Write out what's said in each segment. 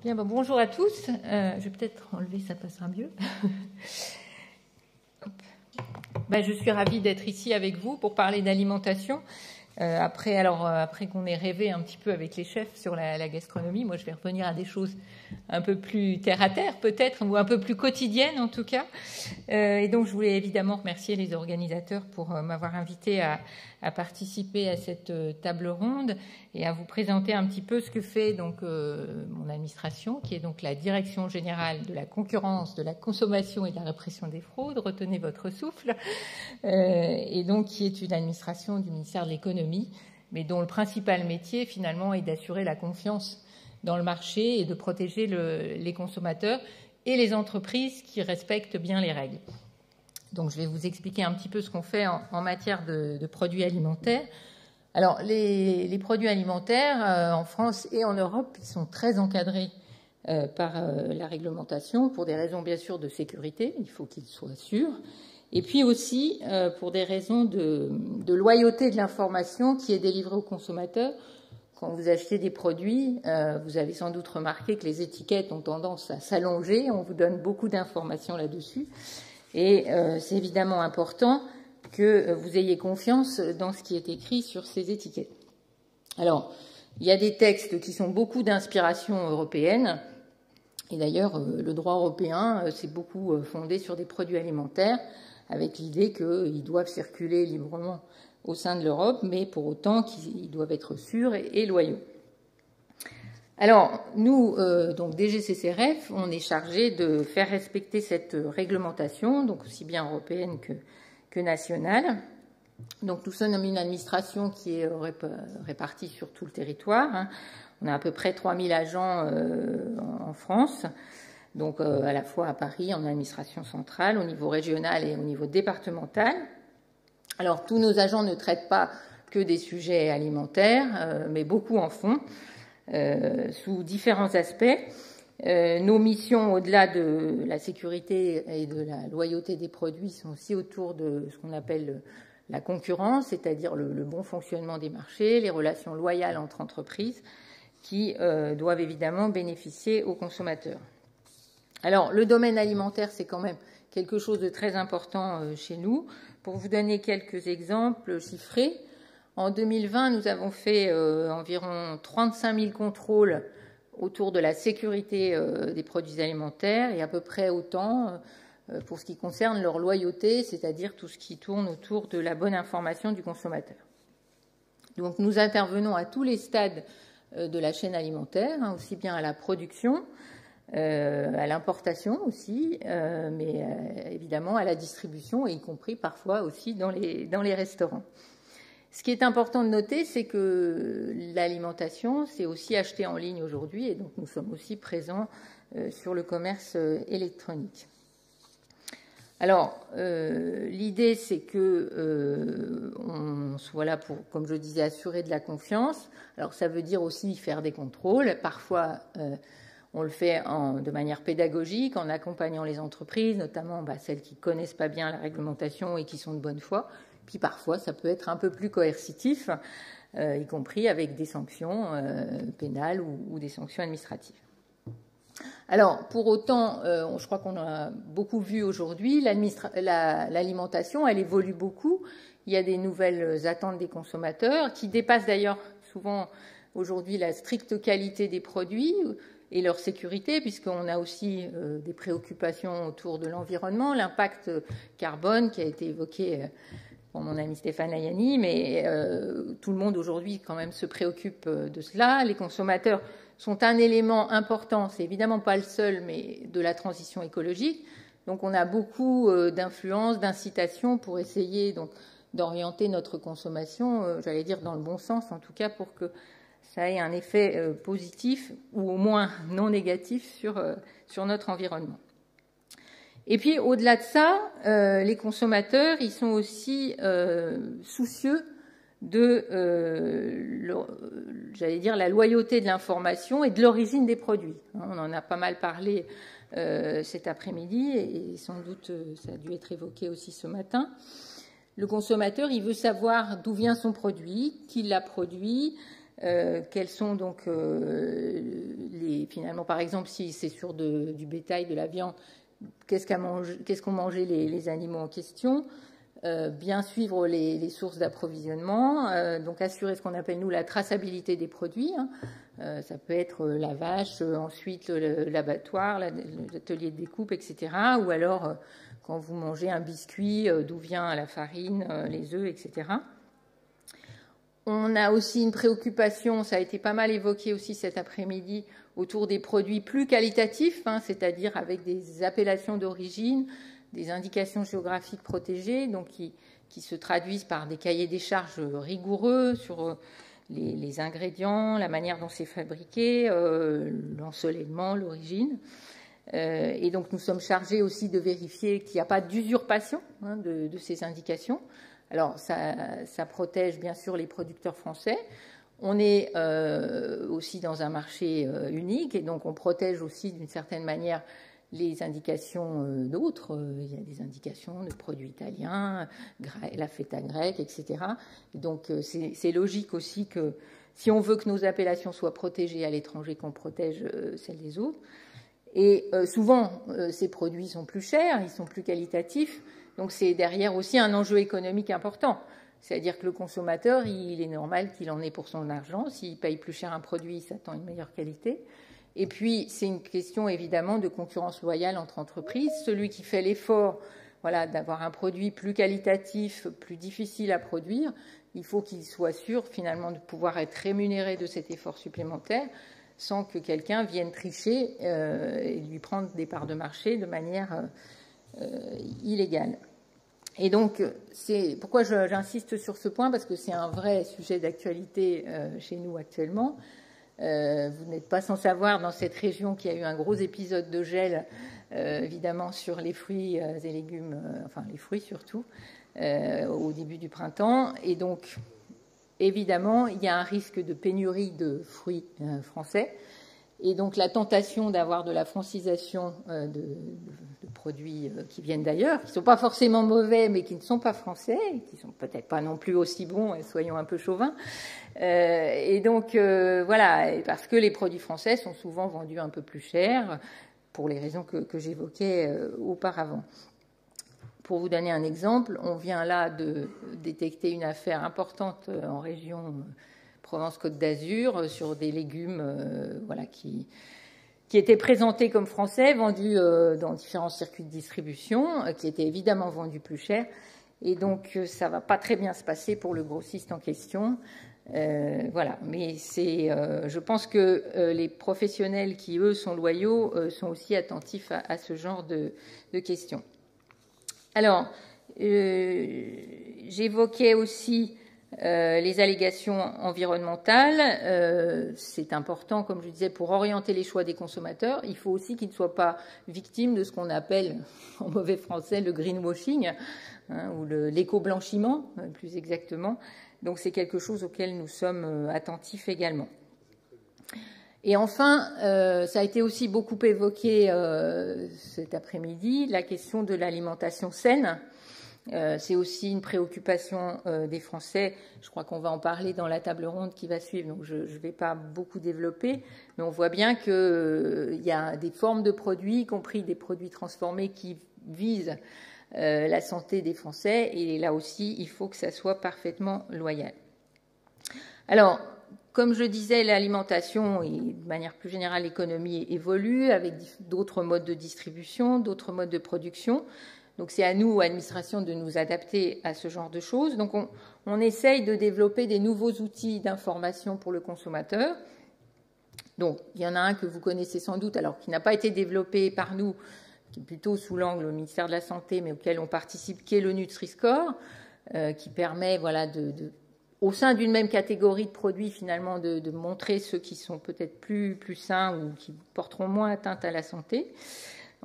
Bien, bon, bonjour à tous. Je vais peut-être enlever, ça passera mieux. Je suis ravie d'être ici avec vous pour parler d'alimentation. Après qu'on ait rêvé un petit peu avec les chefs sur la gastronomie, moi je vais revenir à des choses un peu plus terre à terre peut-être, ou un peu plus quotidiennes en tout cas. Et donc je voulais évidemment remercier les organisateurs pour m'avoir invité à participer à cette table ronde et à vous présenter un petit peu ce que fait donc mon administration, qui est donc la Direction générale de la concurrence, de la consommation et de la répression des fraudes. Retenez votre souffle. Et donc qui est une administration du ministère de l'économie, mais dont le principal métier finalement est d'assurer la confiance dans le marché et de protéger les consommateurs et les entreprises qui respectent bien les règles. Donc je vais vous expliquer un petit peu ce qu'on fait en matière de produits alimentaires. Alors les produits alimentaires en France et en Europe, ils sont très encadrés par la réglementation pour des raisons bien sûr de sécurité, il faut qu'ils soient sûrs. Et puis aussi pour des raisons de loyauté de l'information qui est délivrée aux consommateurs. Quand vous achetez des produits, vous avez sans doute remarqué que les étiquettes ont tendance à s'allonger. On vous donne beaucoup d'informations là-dessus. Et c'est évidemment important que vous ayez confiance dans ce qui est écrit sur ces étiquettes. Alors, il y a des textes qui sont beaucoup d'inspiration européenne. Et d'ailleurs, le droit européen s'est beaucoup fondé sur des produits alimentaires, avec l'idée qu'ils doivent circuler librement au sein de l'Europe, mais pour autant qu'ils doivent être sûrs et loyaux. Alors, nous, donc DGCCRF, on est chargé de faire respecter cette réglementation, donc aussi bien européenne que nationale. Donc, nous sommes une administration qui est répartie sur tout le territoire. On a à peu près 3000 agents en France. Donc à la fois à Paris, en administration centrale, au niveau régional et au niveau départemental. Alors tous nos agents ne traitent pas que des sujets alimentaires, mais beaucoup en font, sous différents aspects. Nos missions, au-delà de la sécurité et de la loyauté des produits, sont aussi autour de ce qu'on appelle la concurrence, c'est-à-dire le bon fonctionnement des marchés, les relations loyales entre entreprises, qui doivent évidemment bénéficier aux consommateurs. Alors, le domaine alimentaire, c'est quand même quelque chose de très important chez nous. Pour vous donner quelques exemples chiffrés, en 2020, nous avons fait environ 35 000 contrôles autour de la sécurité des produits alimentaires et à peu près autant pour ce qui concerne leur loyauté, c'est-à-dire tout ce qui tourne autour de la bonne information du consommateur. Donc, nous intervenons à tous les stades de la chaîne alimentaire, aussi bien à la production, à l'importation aussi, mais évidemment à la distribution, y compris parfois aussi dans les restaurants. Ce qui est important de noter, c'est que l'alimentation, c'est aussi acheté en ligne aujourd'hui, et donc nous sommes aussi présents sur le commerce électronique. Alors, l'idée, c'est que on soit là pour, comme je disais, assurer de la confiance. Alors, ça veut dire aussi faire des contrôles. Parfois, on le fait de manière pédagogique, en accompagnant les entreprises, notamment celles qui ne connaissent pas bien la réglementation et qui sont de bonne foi. Puis parfois, ça peut être un peu plus coercitif, y compris avec des sanctions pénales ou des sanctions administratives. Alors, pour autant, je crois qu'on a beaucoup vu aujourd'hui, l'alimentation, elle évolue beaucoup. Il y a des nouvelles attentes des consommateurs qui dépassent d'ailleurs souvent aujourd'hui la stricte qualité des produits et leur sécurité, puisqu'on a aussi des préoccupations autour de l'environnement, l'impact carbone qui a été évoqué par mon ami Stéphane Layani, mais tout le monde aujourd'hui quand même se préoccupe de cela. Les consommateurs sont un élément important, c'est évidemment pas le seul, mais de la transition écologique. Donc on a beaucoup d'influence, d'incitation pour essayer donc d'orienter notre consommation, j'allais dire dans le bon sens en tout cas, pour que ça ait un effet positif ou au moins non négatif sur notre environnement. Et puis au-delà de ça, les consommateurs, ils sont aussi soucieux de, j'allais dire, la loyauté de l'information et de l'origine des produits. On en a pas mal parlé cet après-midi et sans doute ça a dû être évoqué aussi ce matin. Le consommateur, il veut savoir d'où vient son produit, qui l'a produit, Quels sont donc finalement, par exemple, si c'est sur du bétail, de la viande, qu'est-ce qu'ont mangé les animaux en question, bien suivre les sources d'approvisionnement, donc assurer ce qu'on appelle nous la traçabilité des produits. Ça peut être la vache, ensuite l'abattoir, l'atelier de découpe, etc. Ou alors quand vous mangez un biscuit, d'où vient la farine, les œufs, etc. On a aussi une préoccupation, ça a été pas mal évoqué aussi cet après-midi, autour des produits plus qualitatifs, c'est-à-dire avec des appellations d'origine, des indications géographiques protégées, donc qui se traduisent par des cahiers des charges rigoureux sur les ingrédients, la manière dont c'est fabriqué, l'ensoleillement, l'origine. Et donc nous sommes chargés aussi de vérifier qu'il n'y a pas d'usurpation de ces indications. Alors ça protège bien sûr les producteurs français. On est aussi dans un marché unique et donc on protège aussi d'une certaine manière les indications d'autres. Il y a des indications de produits italiens, la feta grecque, etc. Et donc c'est logique aussi que si on veut que nos appellations soient protégées à l'étranger, qu'on protège celles des autres. Et souvent, ces produits sont plus chers, ils sont plus qualitatifs. Donc c'est derrière aussi un enjeu économique important. C'est-à-dire que le consommateur, il est normal qu'il en ait pour son argent. S'il paye plus cher un produit, il s'attend à une meilleure qualité. Et puis, c'est une question évidemment de concurrence loyale entre entreprises. Celui qui fait l'effort d'avoir un produit plus qualitatif, plus difficile à produire, il faut qu'il soit sûr finalement de pouvoir être rémunéré de cet effort supplémentaire sans que quelqu'un vienne tricher et lui prendre des parts de marché de manière illégale. Et donc, c'est pourquoi j'insiste sur ce point, parce que c'est un vrai sujet d'actualité chez nous actuellement. Vous n'êtes pas sans savoir dans cette région qu'il y a eu un gros épisode de gel, évidemment, sur les fruits et légumes, enfin les fruits surtout, au début du printemps. Et donc, évidemment, il y a un risque de pénurie de fruits français. Et donc la tentation d'avoir de la francisation de produits qui viennent d'ailleurs, qui ne sont pas forcément mauvais, mais qui ne sont pas français, qui ne sont peut-être pas non plus aussi bons, soyons un peu chauvins. Et donc parce que les produits français sont souvent vendus un peu plus cher, pour les raisons que j'évoquais auparavant. Pour vous donner un exemple, on vient là de détecter une affaire importante en région Provence-Côte d'Azur sur des légumes qui étaient présentés comme français, vendus dans différents circuits de distribution, qui étaient évidemment vendus plus cher. Et donc, ça ne va pas très bien se passer pour le grossiste en question. Mais je pense que les professionnels qui, eux, sont loyaux, sont aussi attentifs à ce genre de questions. Alors, j'évoquais aussi les allégations environnementales. C'est important, comme je disais, pour orienter les choix des consommateurs. Il faut aussi qu'ils ne soient pas victimes de ce qu'on appelle, en mauvais français, le greenwashing, ou l'éco-blanchiment, plus exactement. Donc, c'est quelque chose auquel nous sommes attentifs également. Et enfin, ça a été aussi beaucoup évoqué cet après-midi, la question de l'alimentation saine. C'est aussi une préoccupation des Français. Je crois qu'on va en parler dans la table ronde qui va suivre, donc je ne vais pas beaucoup développer. Mais on voit bien qu'il y a des formes de produits, y compris des produits transformés, qui visent la santé des Français. Et là aussi, il faut que ça soit parfaitement loyal. Alors, comme je disais, l'alimentation et de manière plus générale l'économie évolue avec d'autres modes de distribution, d'autres modes de production. Donc c'est à nous, administration, de nous adapter à ce genre de choses. Donc on essaye de développer des nouveaux outils d'information pour le consommateur. Donc il y en a un que vous connaissez sans doute, alors qui n'a pas été développé par nous, qui est plutôt sous l'angle du ministère de la Santé, mais auquel on participe, qui est le Nutri-Score, qui permet au sein d'une même catégorie de produits, finalement, de montrer ceux qui sont peut-être plus sains ou qui porteront moins atteinte à la santé.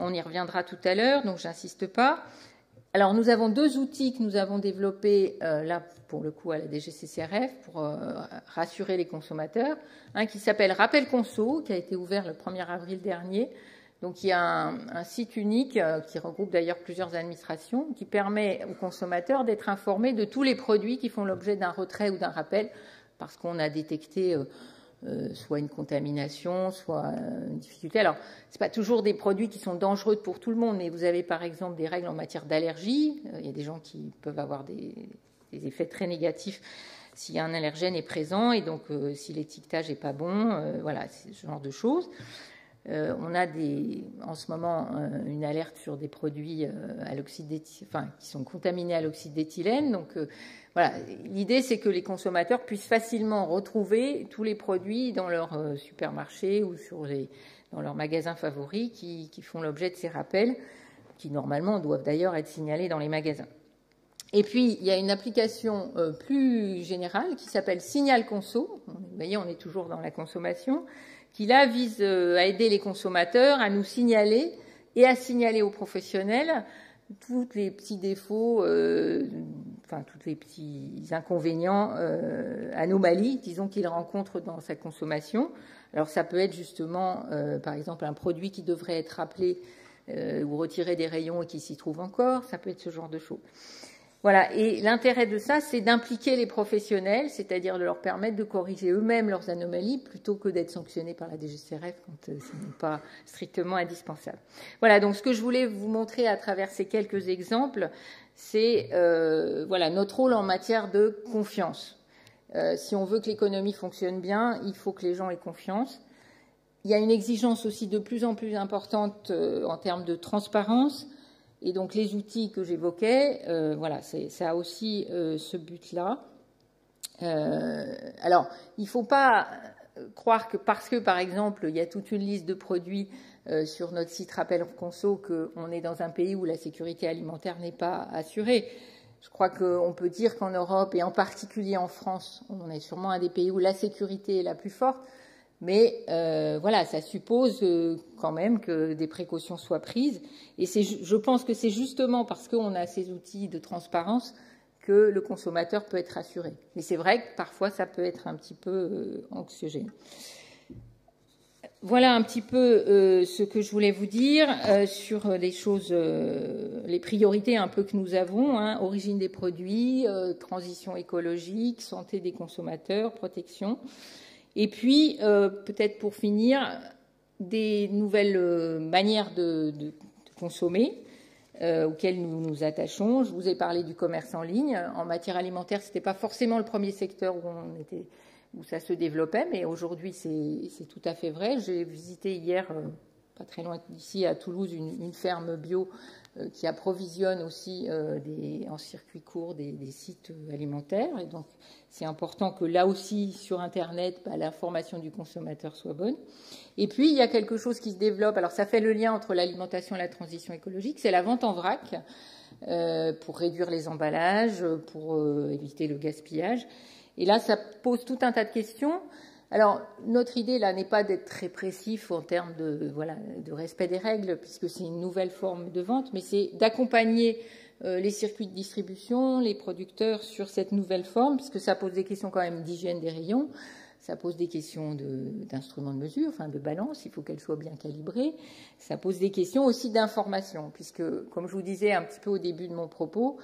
On y reviendra tout à l'heure, donc j'insiste pas. Alors, nous avons deux outils que nous avons développés, là, pour le coup, à la DGCCRF, pour rassurer les consommateurs. Un qui s'appelle Rappel Conso, qui a été ouvert le 1er avril dernier. Donc, il y a un site unique qui regroupe d'ailleurs plusieurs administrations, qui permet aux consommateurs d'être informés de tous les produits qui font l'objet d'un retrait ou d'un rappel parce qu'on a détecté soit une contamination, soit une difficulté. Alors, c'est pas toujours des produits qui sont dangereux pour tout le monde, mais vous avez par exemple des règles en matière d'allergie. Il y a des gens qui peuvent avoir des effets très négatifs si un allergène est présent, et donc si l'étiquetage n'est pas bon, voilà, c'est ce genre de choses. On a en ce moment une alerte sur des produits à l'oxyde d'éthylène, qui sont contaminés à l'oxyde d'éthylène. Donc voilà, l'idée c'est que les consommateurs puissent facilement retrouver tous les produits dans leur supermarché ou dans leurs magasins favoris qui font l'objet de ces rappels, qui normalement doivent d'ailleurs être signalés dans les magasins. Et puis, il y a une application plus générale qui s'appelle Signal Conso. Vous voyez, on est toujours dans la consommation, qui là vise à aider les consommateurs à nous signaler et à signaler aux professionnels tous les petits défauts, tous les petits inconvénients, anomalies, disons, qu'ils rencontrent dans sa consommation. Alors, ça peut être justement, par exemple, un produit qui devrait être rappelé ou retiré des rayons et qui s'y trouve encore. Ça peut être ce genre de choses. Voilà, et l'intérêt de ça, c'est d'impliquer les professionnels, c'est-à-dire de leur permettre de corriger eux-mêmes leurs anomalies plutôt que d'être sanctionnés par la DGCCRF quand ce n'est pas strictement indispensable. Voilà, donc ce que je voulais vous montrer à travers ces quelques exemples, c'est notre rôle en matière de confiance. Si on veut que l'économie fonctionne bien, il faut que les gens aient confiance. Il y a une exigence aussi de plus en plus importante en termes de transparence. Et donc les outils que j'évoquais, ça a aussi ce but-là. Alors, il ne faut pas croire que parce que, par exemple, il y a toute une liste de produits sur notre site Rappel Conso qu'on est dans un pays où la sécurité alimentaire n'est pas assurée. Je crois qu'on peut dire qu'en Europe, et en particulier en France, on est sûrement un des pays où la sécurité est la plus forte. Mais ça suppose quand même que des précautions soient prises. Et je pense que c'est justement parce qu'on a ces outils de transparence que le consommateur peut être rassuré. Mais c'est vrai que parfois, ça peut être un petit peu anxiogène. Voilà un petit peu ce que je voulais vous dire sur les choses, les priorités un peu que nous avons, origine des produits, transition écologique, santé des consommateurs, protection. Et puis, peut-être pour finir, des nouvelles manières de consommer auxquelles nous nous attachons. Je vous ai parlé du commerce en ligne. En matière alimentaire, ce n'était pas forcément le premier secteur où ça se développait, mais aujourd'hui, c'est tout à fait vrai. J'ai visité hier, pas très loin d'ici, à Toulouse, une ferme bio qui approvisionne aussi en circuit court des sites alimentaires. Et donc, c'est important que là aussi, sur Internet, l'information du consommateur soit bonne. Et puis, il y a quelque chose qui se développe. Alors, ça fait le lien entre l'alimentation et la transition écologique. C'est la vente en vrac pour réduire les emballages, pour éviter le gaspillage. Et là, ça pose tout un tas de questions. Alors, notre idée, là, n'est pas d'être très précis en termes de respect des règles, puisque c'est une nouvelle forme de vente, mais c'est d'accompagner les circuits de distribution, les producteurs sur cette nouvelle forme, puisque ça pose des questions quand même d'hygiène des rayons, ça pose des questions d'instruments de mesure, de balance, il faut qu'elles soient bien calibrées, ça pose des questions aussi d'information, puisque, comme je vous disais un petit peu au début de mon propos,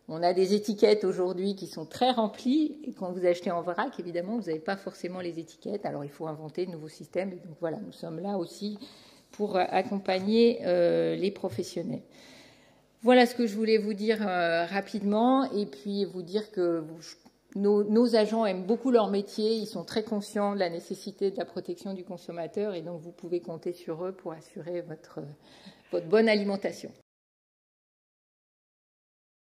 on a des étiquettes aujourd'hui qui sont très remplies, et quand vous achetez en vrac, évidemment, vous n'avez pas forcément les étiquettes, alors il faut inventer de nouveaux systèmes, et donc voilà, nous sommes là aussi pour accompagner les professionnels. Voilà ce que je voulais vous dire rapidement, et puis vous dire que nos agents aiment beaucoup leur métier, ils sont très conscients de la nécessité de la protection du consommateur, et donc vous pouvez compter sur eux pour assurer votre bonne alimentation.